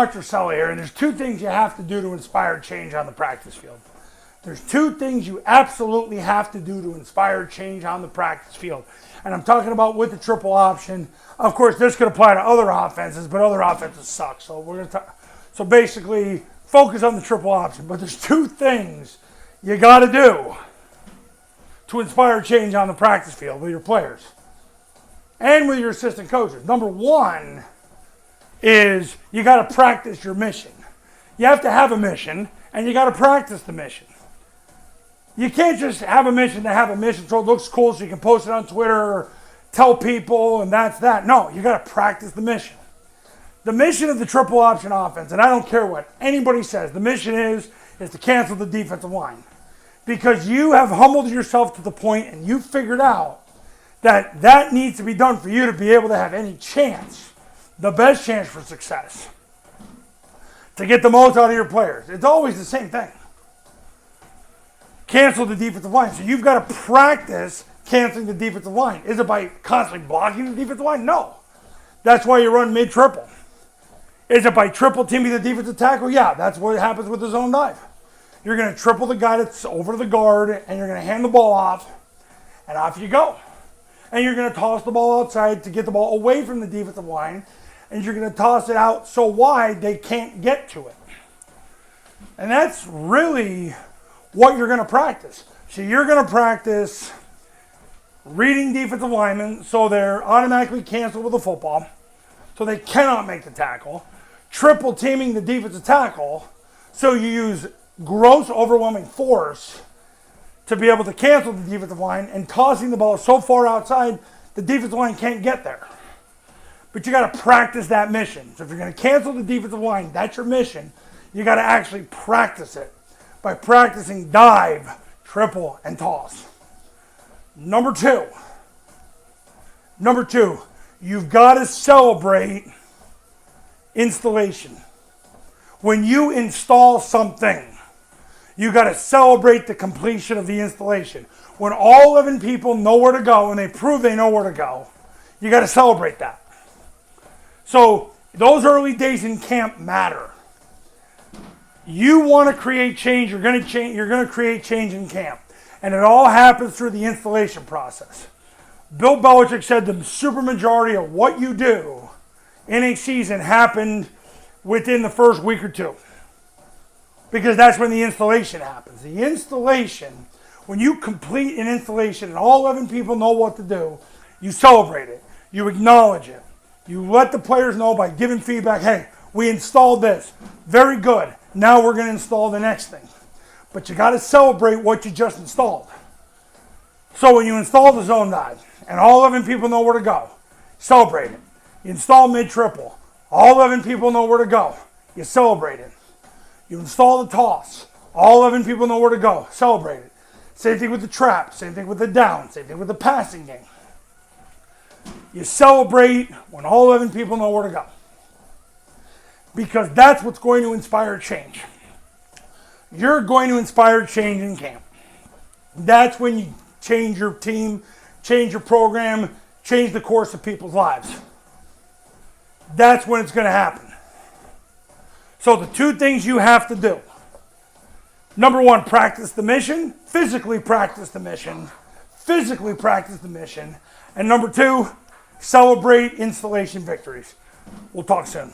Dr. Cella here, and there's two things you have to do to inspire change on the practice field. There's two things you absolutely have to do to inspire change on the practice field. And I'm talking about with the triple option. Of course, this could apply to other offenses, but other offenses suck. So we're going to so basically focus on the triple option. But there's two things you got to do to inspire change on the practice field with your players and with your assistant coaches. Number one is you got to practice your mission. You have to have a mission, and you got to practice the mission. You can't just have a mission to have a mission so it looks cool so you can post it on Twitter or tell people and that's that. No, you got to practice the mission. The mission of the triple option offense, and I don't care what anybody says, the mission is to cancel the defensive line. Because you have humbled yourself to the point and you figured out that that needs to be done for you to be able to have any chance, the best chance for success, to get the most out of your players. It's always the same thing. Cancel the defensive line. So you've got to practice canceling the defensive line. Is it by constantly blocking the defensive line? No. That's why you run mid-triple. Is it by triple teaming the defensive tackle? Yeah, that's what happens with the zone dive. You're going to triple the guy that's over to the guard, and you're going to hand the ball off, and off you go. And you're going to toss the ball outside to get the ball away from the defensive line, and you're going to toss it out so wide they can't get to it. And that's really what you're going to practice. So you're going to practice reading defensive linemen so they're automatically canceled with the football, so they cannot make the tackle. Triple teaming the defensive tackle, so you use gross overwhelming force to be able to cancel the defensive line, and tossing the ball so far outside the defensive line can't get there. But you got to practice that mission. So if you're going to cancel the defensive line, that's your mission. You got to actually practice it by practicing dive, triple, and toss. Number two, you've got to celebrate installation. When you install something, you got to celebrate the completion of the installation. When all 11 people know where to go and they prove they know where to go, you got to celebrate that. So those early days in camp matter. You want to create change, you're going to create change in camp. And it all happens through the installation process. Bill Belichick said the supermajority of what you do in a season happened within the first week or two. Because that's when the installation happens. The installation, when you complete an installation and all 11 people know what to do, you celebrate it. You acknowledge it. You let the players know by giving feedback, hey, we installed this. Very good. Now we're going to install the next thing. But you got to celebrate what you just installed. So when you install the zone dive and all 11 people know where to go, celebrate it. You install mid-triple. All 11 people know where to go. You celebrate it. You install the toss. All 11 people know where to go. Celebrate it. Same thing with the trap. Same thing with the down. Same thing with the passing game. You celebrate when all 11 people know where to go. Because that's what's going to inspire change. You're going to inspire change in camp. That's when you change your team, change your program, change the course of people's lives. That's when it's going to happen. So the two things you have to do. Number one, practice the mission. Physically practice the mission. Physically practice the mission. And number two, celebrate installation victories. We'll talk soon.